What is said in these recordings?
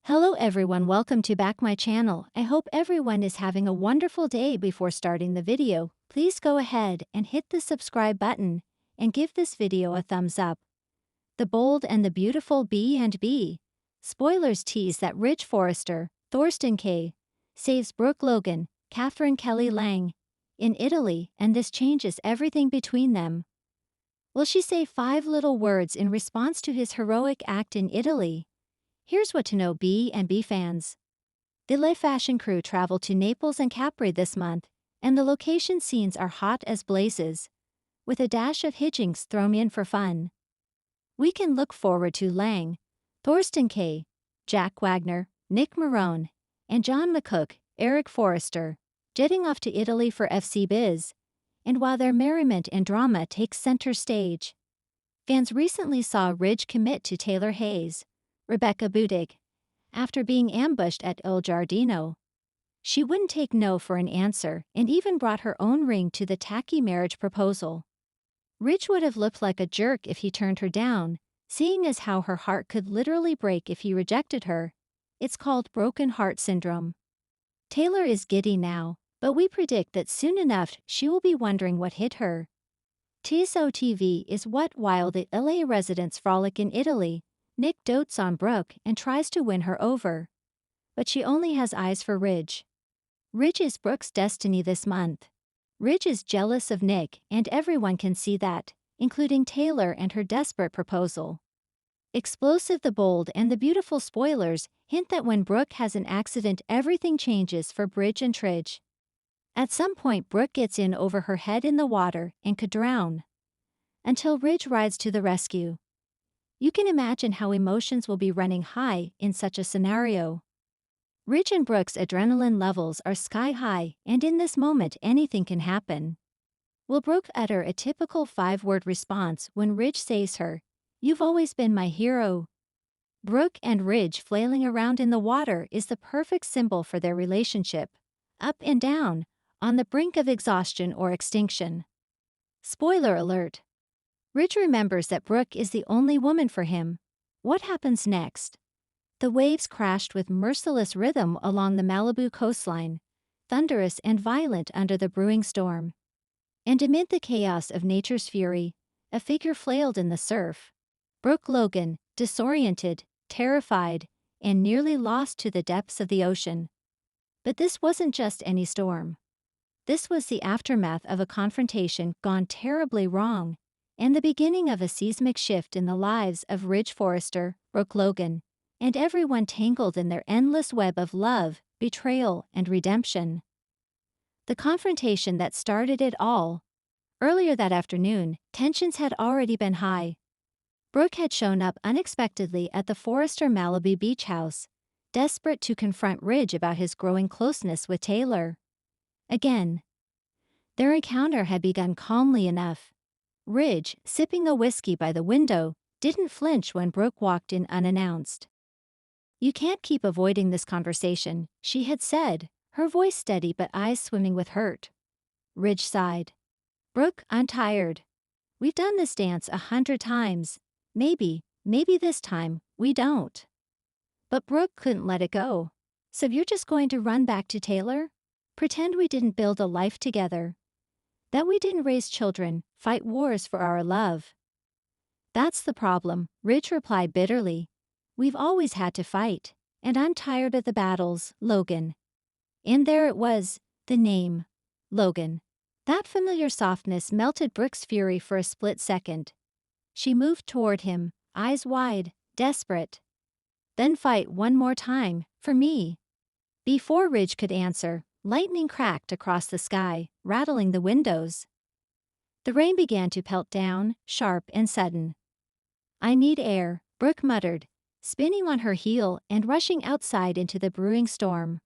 Hello everyone, welcome to back my channel. I hope everyone is having a wonderful day. Before starting the video, please go ahead and hit the subscribe button and give this video a thumbs up. The Bold and the Beautiful B&B. Spoilers tease that Ridge Forrester, Thorsten Kaye, saves Brooke Logan, Catherine Kelly Lang, in Italy, and this changes everything between them. Will she say 5 little words in response to his heroic act in Italy? Here's what to know, B&B fans. The Le Fashion crew traveled to Naples and Capri this month, and the location scenes are hot as blazes, with a dash of hijinks thrown in for fun. We can look forward to Lang, Thorsten Kaye, Jack Wagner, Nick Marone, and John McCook, Eric Forrester, jetting off to Italy for FC Biz, and while their merriment and drama takes center stage. Fans recently saw Ridge commit to Taylor Hayes, Rebecca Budig, after being ambushed at Il Giardino. She wouldn't take no for an answer and even brought her own ring to the tacky marriage proposal. Ridge would have looked like a jerk if he turned her down, seeing as how her heart could literally break if he rejected her. It's called broken heart syndrome. Taylor is giddy now, but we predict that soon enough she will be wondering what hit her. TSO is what while the LA residents frolic in Italy, Nick dotes on Brooke and tries to win her over. But she only has eyes for Ridge. Ridge is Brooke's destiny this month. Ridge is jealous of Nick, and everyone can see that, including Taylor and her desperate proposal. Explosive The Bold and the Beautiful spoilers hint that when Brooke has an accident, everything changes for Bridge and Tridge. At some point, Brooke gets in over her head in the water and could drown, until Ridge rides to the rescue. You can imagine how emotions will be running high in such a scenario. Ridge and Brooke's adrenaline levels are sky high, and in this moment anything can happen. Will Brooke utter a typical 5-word response when Ridge says her, "You've always been my hero"? Brooke and Ridge flailing around in the water is the perfect symbol for their relationship, up and down, on the brink of exhaustion or extinction. Spoiler alert. Ridge remembers that Brooke is the only woman for him. What happens next? The waves crashed with merciless rhythm along the Malibu coastline, thunderous and violent under the brewing storm. And amid the chaos of nature's fury, a figure flailed in the surf. Brooke Logan, disoriented, terrified, and nearly lost to the depths of the ocean. But this wasn't just any storm. This was the aftermath of a confrontation gone terribly wrong, and the beginning of a seismic shift in the lives of Ridge Forrester, Brooke Logan, and everyone tangled in their endless web of love, betrayal, and redemption. The confrontation that started it all. Earlier that afternoon, tensions had already been high. Brooke had shown up unexpectedly at the Forrester Malibu beach house, desperate to confront Ridge about his growing closeness with Taylor. Again. Their encounter had begun calmly enough. Ridge, sipping a whiskey by the window, didn't flinch when Brooke walked in unannounced. "You can't keep avoiding this conversation," she had said, her voice steady but eyes swimming with hurt. Ridge sighed. "Brooke, I'm tired. We've done this dance 100 times. Maybe this time, we don't." But Brooke couldn't let it go. "So you're just going to run back to Taylor? Pretend we didn't build a life together? That we didn't raise children, fight wars for our love?" "That's the problem," Ridge replied bitterly. "We've always had to fight, and I'm tired of the battles, Logan." And there it was, the name, Logan. That familiar softness melted Brooke's fury for a split second. She moved toward him, eyes wide, desperate. "Then fight one more time, for me." Before Ridge could answer, lightning cracked across the sky, rattling the windows. The rain began to pelt down, sharp and sudden. "I need air," Brooke muttered, spinning on her heel and rushing outside into the brewing storm.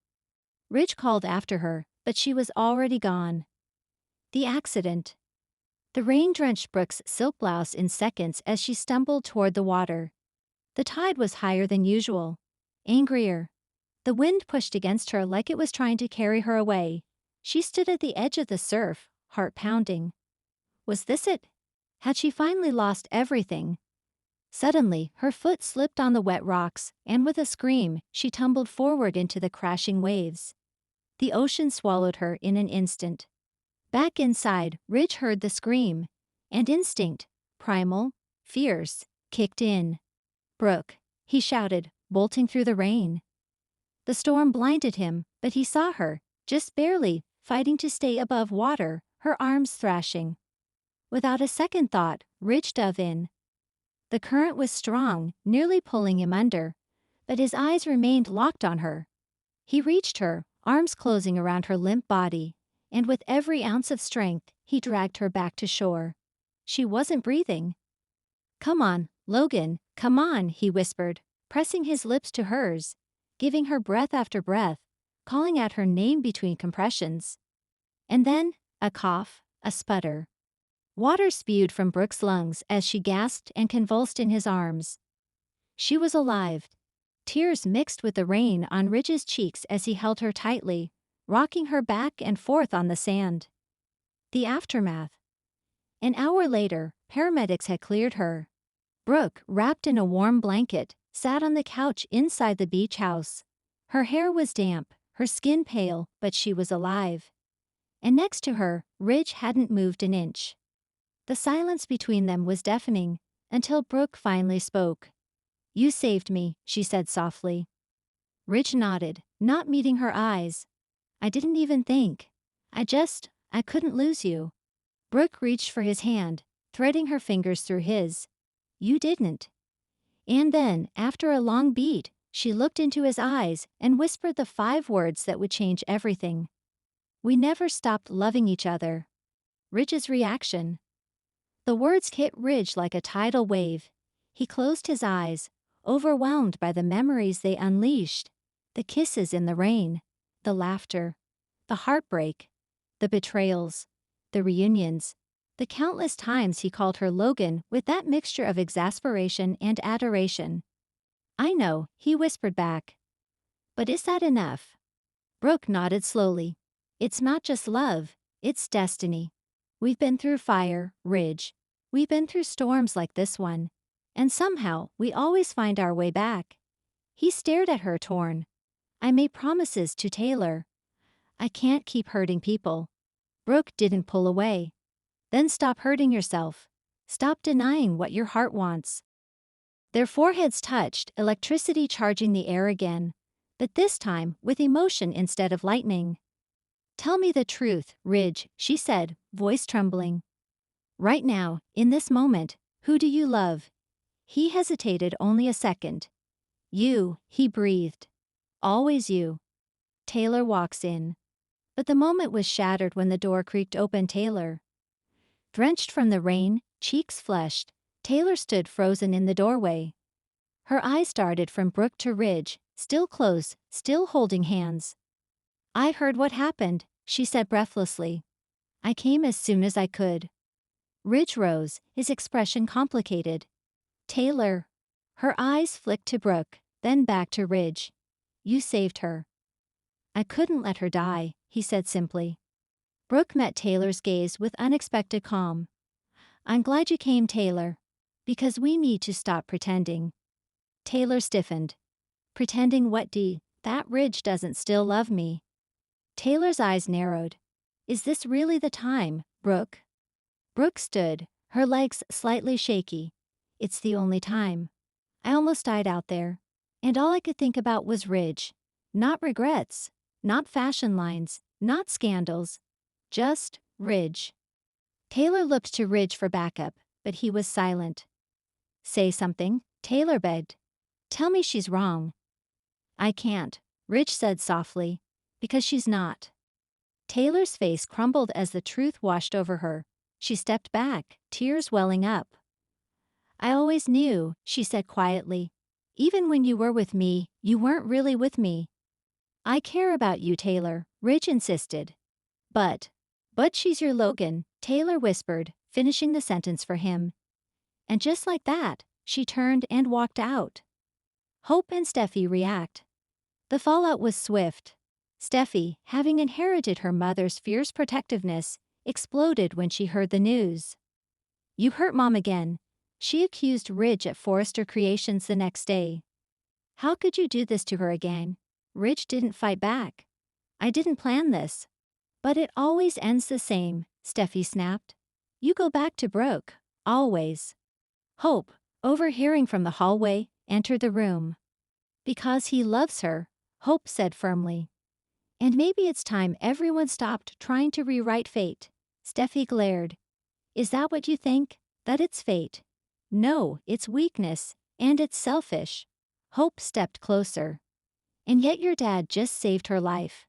Ridge called after her, but she was already gone. The accident. The rain drenched Brooke's silk blouse in seconds as she stumbled toward the water. The tide was higher than usual. Angrier. The wind pushed against her like it was trying to carry her away. She stood at the edge of the surf, heart pounding. Was this it? Had she finally lost everything? Suddenly, her foot slipped on the wet rocks, and with a scream, she tumbled forward into the crashing waves. The ocean swallowed her in an instant. Back inside, Ridge heard the scream, and instinct, primal, fierce, kicked in. "Brooke," he shouted, bolting through the rain. The storm blinded him, but he saw her, just barely, fighting to stay above water, her arms thrashing. Without a second thought, Ridge dove in. The current was strong, nearly pulling him under, but his eyes remained locked on her. He reached her, arms closing around her limp body, and with every ounce of strength, he dragged her back to shore. She wasn't breathing. "Come on, Logan, come on," he whispered, pressing his lips to hers, giving her breath after breath, calling out her name between compressions. And then, a cough, a sputter. Water spewed from Brooke's lungs as she gasped and convulsed in his arms. She was alive. Tears mixed with the rain on Ridge's cheeks as he held her tightly, rocking her back and forth on the sand. The aftermath. An hour later, paramedics had cleared her. Brooke, wrapped in a warm blanket, sat on the couch inside the beach house. Her hair was damp, her skin pale, but she was alive. And next to her, Ridge hadn't moved an inch. The silence between them was deafening, until Brooke finally spoke. "You saved me," she said softly. Ridge nodded, not meeting her eyes. "I didn't even think. I couldn't lose you." Brooke reached for his hand, threading her fingers through his. "You didn't." And then, after a long beat, she looked into his eyes and whispered the 5 words that would change everything. "We never stopped loving each other." Ridge's reaction. The words hit Ridge like a tidal wave. He closed his eyes, overwhelmed by the memories they unleashed. The kisses in the rain, the laughter, the heartbreak, the betrayals, the reunions, the countless times he called her Logan with that mixture of exasperation and adoration. "I know," he whispered back. "But is that enough?" Brooke nodded slowly. "It's not just love, it's destiny. We've been through fire, Ridge. We've been through storms like this one. And somehow, we always find our way back." He stared at her, torn. "I made promises to Taylor. I can't keep hurting people." Brooke didn't pull away. "Then stop hurting yourself. Stop denying what your heart wants." Their foreheads touched, electricity charging the air again, but this time with emotion instead of lightning. "Tell me the truth, Ridge," she said, voice trembling. "Right now, in this moment, who do you love?" He hesitated only a second. "You," he breathed. "Always you." Taylor walks in. But the moment was shattered when the door creaked open. Taylor. Drenched from the rain, cheeks flushed, Taylor stood frozen in the doorway. Her eyes darted from Brooke to Ridge, still close, still holding hands. "I heard what happened," she said breathlessly. "I came as soon as I could." Ridge rose, his expression complicated. "Taylor." Her eyes flicked to Brooke, then back to Ridge. "You saved her." "I couldn't let her die," he said simply. Brooke met Taylor's gaze with unexpected calm. "I'm glad you came, Taylor. Because we need to stop pretending." Taylor stiffened. "Pretending what, Dee? That Ridge doesn't still love me." Taylor's eyes narrowed. "Is this really the time, Brooke?" Brooke stood, her legs slightly shaky. "It's the only time. I almost died out there. And all I could think about was Ridge. Not regrets, not fashion lines, not scandals. Just Ridge." Taylor looked to Ridge for backup, but he was silent. "Say something," Taylor begged. "Tell me she's wrong." "I can't," Ridge said softly, "because she's not." Taylor's face crumbled as the truth washed over her. She stepped back, tears welling up. "I always knew," she said quietly. "Even when you were with me, you weren't really with me." "I care about you, Taylor," Ridge insisted. But she's your Logan," Taylor whispered, finishing the sentence for him. And just like that, she turned and walked out. Hope and Steffi react. The fallout was swift. Steffi, having inherited her mother's fierce protectiveness, exploded when she heard the news. "You hurt Mom again," She accused Ridge at Forrester Creations the next day. How could you do this to her again? Ridge didn't fight back. I didn't plan this. But it always ends the same, Steffi snapped. You go back to Brooke, always. Hope, overhearing from the hallway, entered the room. Because he loves her, Hope said firmly. And maybe it's time everyone stopped trying to rewrite fate. Steffi glared. Is that what you think? That it's fate? No, it's weakness, and it's selfish. Hope stepped closer. And yet your dad just saved her life.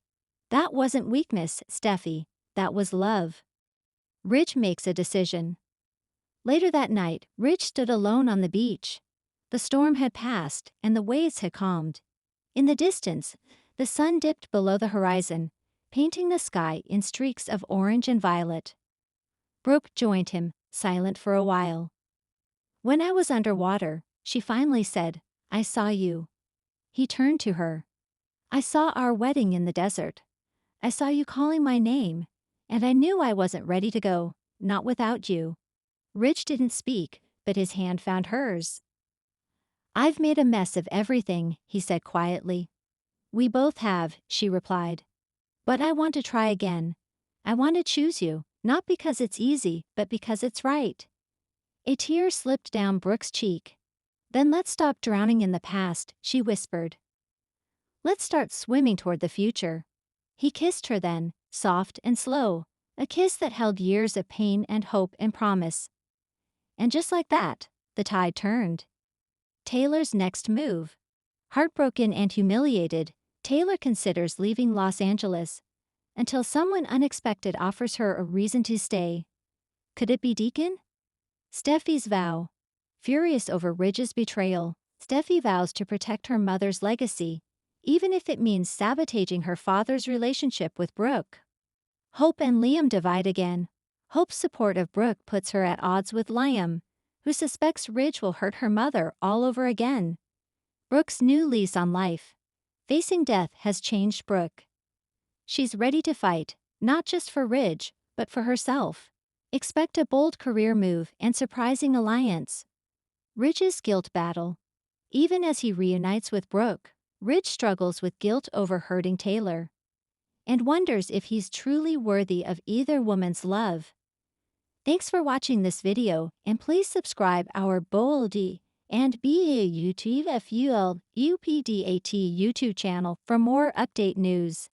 That wasn't weakness, Steffi, that was love. Ridge makes a decision. Later that night, Ridge stood alone on the beach. The storm had passed, and the waves had calmed. In the distance, the sun dipped below the horizon, painting the sky in streaks of orange and violet. Brooke joined him, silent for a while. When I was underwater, she finally said, I saw you. He turned to her. I saw our wedding in the desert. I saw you calling my name, and I knew I wasn't ready to go, not without you. Ridge didn't speak, but his hand found hers. I've made a mess of everything, he said quietly. We both have, she replied. But I want to try again. I want to choose you, not because it's easy, but because it's right. A tear slipped down Brooke's cheek. Then let's stop drowning in the past, she whispered. Let's start swimming toward the future. He kissed her then, soft and slow, a kiss that held years of pain and hope and promise. And just like that, the tide turned. Taylor's next move. Heartbroken and humiliated, Taylor considers leaving Los Angeles until someone unexpected offers her a reason to stay. Could it be Deacon? Steffi's vow. Furious over Ridge's betrayal, Steffi vows to protect her mother's legacy, even if it means sabotaging her father's relationship with Brooke. Hope and Liam divide again. Hope's support of Brooke puts her at odds with Liam, who suspects Ridge will hurt her mother all over again. Brooke's new lease on life. Facing death has changed Brooke. She's ready to fight, not just for Ridge, but for herself. Expect a bold career move and surprising alliance. Ridge's guilt battle. Even as he reunites with Brooke, Ridge struggles with guilt over hurting Taylor and wonders if he's truly worthy of either woman's love. Thanks for watching this video, and please subscribe our Boldy and BA YouTube FUL UPDAT YouTube channel for more update news.